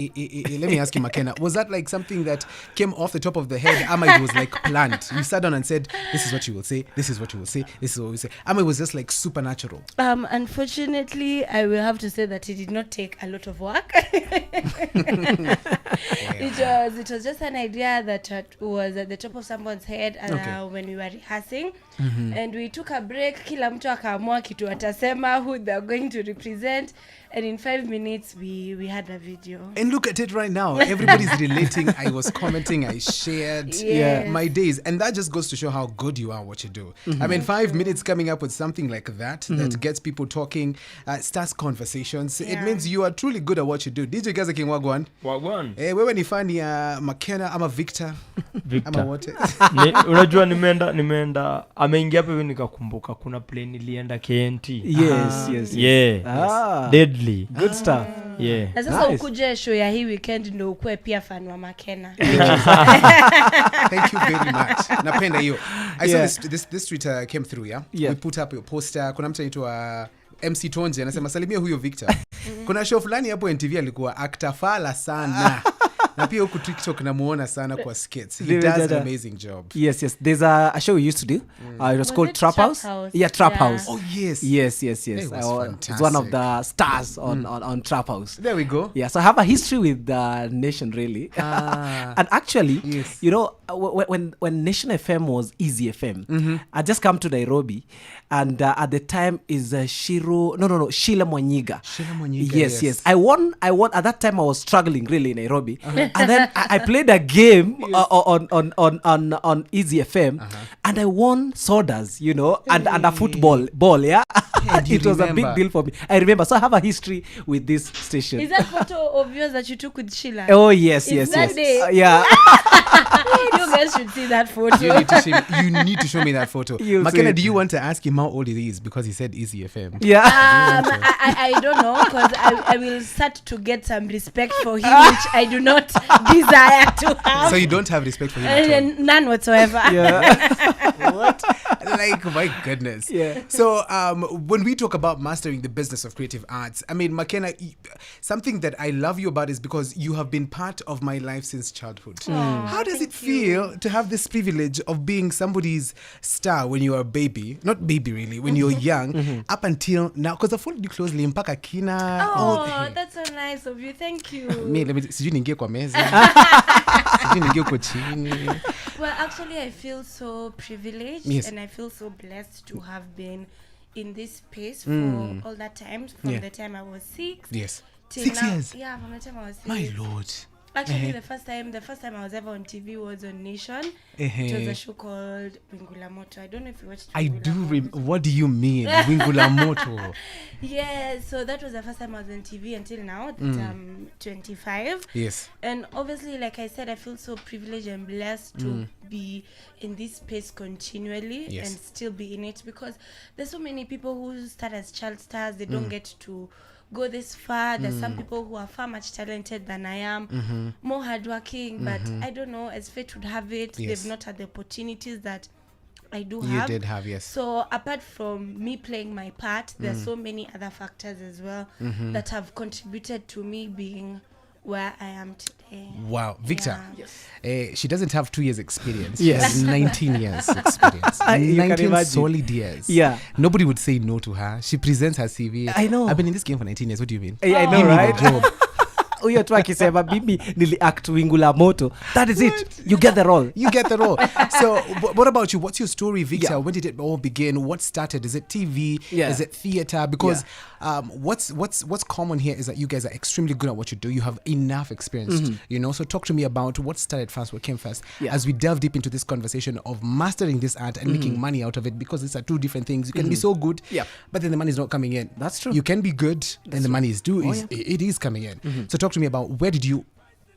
Let me ask you, Makena, was that like something that came off the top of the head? Ama, it was like planned. You sat down and said, this is what you will say, this is what you will say, this is what we say. Ama, it was just like supernatural. Unfortunately, I will have to say that it did not take a lot of work. It was just an idea that was at the top of someone's head when we were rehearsing. And we took a break. Kila mtu akaamua kitu atasema, who they're going to represent. And in 5 minutes, we had a video. And look at it right now. Everybody's relating. I was commenting. I shared my days. And that just goes to show how good you are at what you do. I mean, 5 minutes coming up with something like that, that gets people talking, starts conversations. It means you are truly good at what you do. DJ Gaza King Wagwan. Wagwan. Wewe ni fan ya Makena ama Victor? Ama wote? Unajua nimeenda ameingia hapo hivi nikakumbuka kuna plane ilienda KNT. Yes. Yeah. Deadly. Good stuff. Yeah. Na sasa ukuje show ya hii weekend ndo ukue pia fan wa Makena. Thank you very much. Napenda hiyo. I saw this tweet came through, yeah? We put up a poster. Kuna mtu anaitwa MC Tonje anasema salimia huyo Victor. Kuna show fulani hapo NTV alikuwa aktafala sana. Na pia huku TikTok namuona sana kwa skits. He does an amazing job. Yes. There's a show we used to do. It was called Trap House. Yeah, Trap House. Oh, yes. Yes. It was fantastic. It's one of the stars on Trap House. There we go. Yeah, so I have a history with the Nation, really. And actually, you know, when Nation FM was Easy FM, I just come to Nairobi, and at the time is Sheila Mwanyiga. Sheila Mwanyiga, yes. I won. At that time, I was struggling really in Nairobi. And then I played a game on Easy FM, and I won sodas, you know, and a football ball, yeah. It was a big deal for me. I remember. So I have a history with this station. Is that photo of yours that you took with Sheila? Oh, yes. That day? Yeah. You guys should see that photo. You need to show me that photo. Makena, do you want to ask him how old he is? Because he said Easy FM. Yeah. I don't know, because I will start to get some respect for him, which I do not desire to have. So you don't have respect for him at all? None whatsoever. Yeah. What? Like, my goodness. Yeah. So when we talk about mastering the business of creative arts, I mean, Makena, something that I love you about is because you have been part of my life since childhood. How does it feel to have this privilege of being somebody's star when you are a baby? Not baby, really, when you're young, up until now. Because I followed you closely, mpaka kina. That's so nice of you. Thank you. Sijui ningie kwa meza. Sijui ningie uko chini. Well, actually, I feel so privileged, and I feel so blessed to have been in this space for all that time, from the time I was 6. Yes. Till 6 now. years? Yeah, from the time I was 6. My Lord. Actually, the first time I was ever on TV was on Nation. It was a show called Wingula Moto. I don't know if you watched I do. What do you mean? Wingula Moto? Yeah, so that was the first time I was on TV until now, that I'm 25. Yes. And obviously, like I said, I feel so privileged and blessed to be in this space continually and still be in it, because there's so many people who start as child stars. They don't get to go this far. There's some people who are far much talented than I am, more hardworking, but I don't know, as fate would have it, they've not had the opportunities that I do have. You did have, yes. So apart from me playing my part, there's so many other factors as well that have contributed to me being where I am today. Wow. Victor, Yes. she doesn't have 2 years experience. Yes. She has 19 years experience. 19 solid years. Yeah. Nobody would say no to her. She presents her CV. I know. I've been in this game for 19 years. What do you mean? I know, Give me right? the job. Huyo tu akisema bibi nili act Wingula Moto. That is it. You get the role. You get the role. So what about you? What's your story, Victor? When did it all begin? What started? Is it TV? Is it theater? Because what's common here is that you guys are extremely good at what you do. You have enough experience, you know. So talk to me about what started first, what came first, as we delve deep into this conversation of mastering this art and making money out of it, because these are two different things. You can be so good, but then the money is not coming in. That's true. You can be good and the money is it is coming in. So talk to me about where did you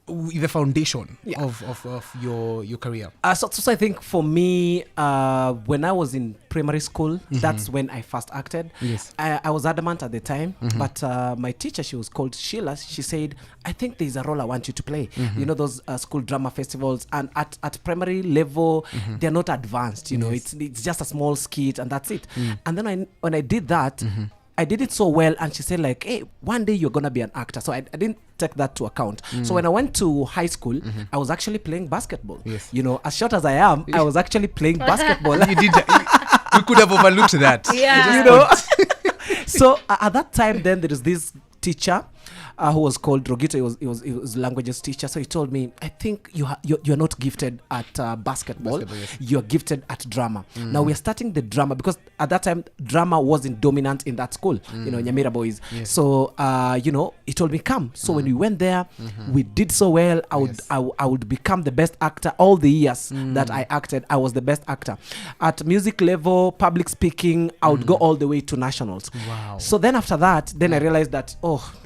the foundation of your career? So I think for me, when I was in primary school, that's when I first acted. Yes. I was adamant at the time, but my teacher, she was called Sheila. She said, I think there's a role I want you to play. You know, those school drama festivals, and at primary level, they're not advanced. You know, it's just a small skit and that's it. And then when I did that, I did it so well, and she said like, hey, one day you're gonna be an actor. So I didn't take that to account. So when I went to high school, I was actually playing basketball. Yes. You know, as short as I am, I was actually playing basketball. You did that. We could have overlooked that. Yeah. You know. So at that time, then there is this teacher who was called Rogito. He was languages teacher. So he told me, I think you're not gifted at basketball. Yes. You're gifted at drama. Now we're starting the drama, because at that time drama wasn't dominant in that school. You know, Nyamira boys. Yes. So you know, he told me come. So when we went there, we did so well. I would become the best actor all the years that I acted. I was the best actor at music level, public speaking. I would go all the way to nationals. Wow. So then after that, then I realized that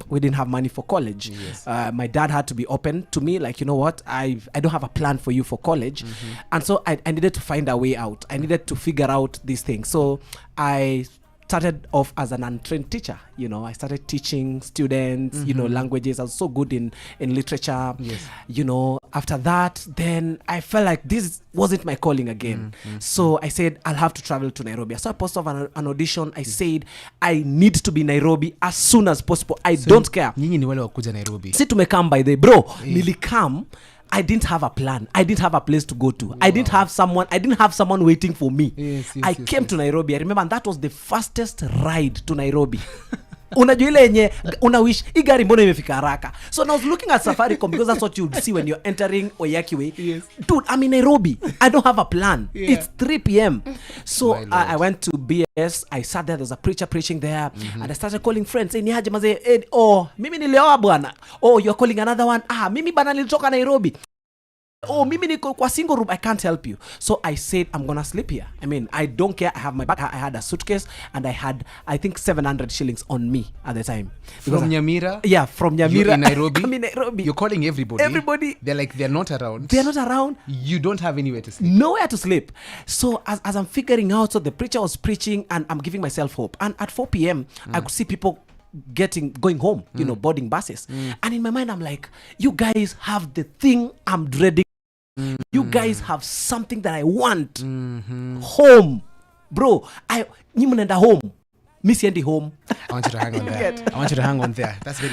we didn't have money for college. Yes. My dad had to be open to me, like, you know what, I don't have a plan for you for college. And so I needed to find a way out. I needed to figure out these things. So I started off as an untrained teacher. You know, I started teaching students, you know, languages. I was so good in literature. Yes. You know, after that, then I felt like this wasn't my calling again. So I said, I'll have to travel to Nairobi. So I posted an audition. I said, I need to be Nairobi as soon as possible. I don't care. Nyinyi ni wale wakuja Nairobi. Si tumekam by the bro. Nilikam. I didn't have a plan. I didn't have a place to go to. Wow. I didn't have someone waiting for me. I came to Nairobi. I remember, and that was the fastest ride to Nairobi. Unajua ile yenye unawish hii gari mbona imefika haraka. So I was looking at Safaricom, because that's what you see when you're entering Oyakiwe. Yes. Dude, I'm in Nairobi. I don't have a plan. Yeah. It's 3 p.m. So I went to BS. I sat there. There's a preacher preaching there. And I started calling friends. Say, niaje maze, mimi nilioa bwana. Oh, you're calling another one. Mimi bana nilitoka Nairobi. Oh, mimi niko kwa single room, I can't help you. So I said, I'm gonna sleep here. I mean, I don't care. I have my bag. I had a suitcase, and I had, I think, 700 shillings on me at the time. From Nyamira? Yeah, from Nyamira. You're in Nairobi? I'm in Nairobi. You're calling everybody? Everybody. They're not around. They're not around. You don't have anywhere to sleep. Nowhere to sleep. So as I'm figuring out, so the preacher was preaching, and I'm giving myself hope. And at 4 p.m., I could see people going home, you know, boarding buses. And in my mind, I'm like, you guys have the thing I'm dreading. You guys have something that I want. Home. Bro, nyi mnaenda home. Mi siendi home. I want you to hang on there. I want you to hang on there. That's very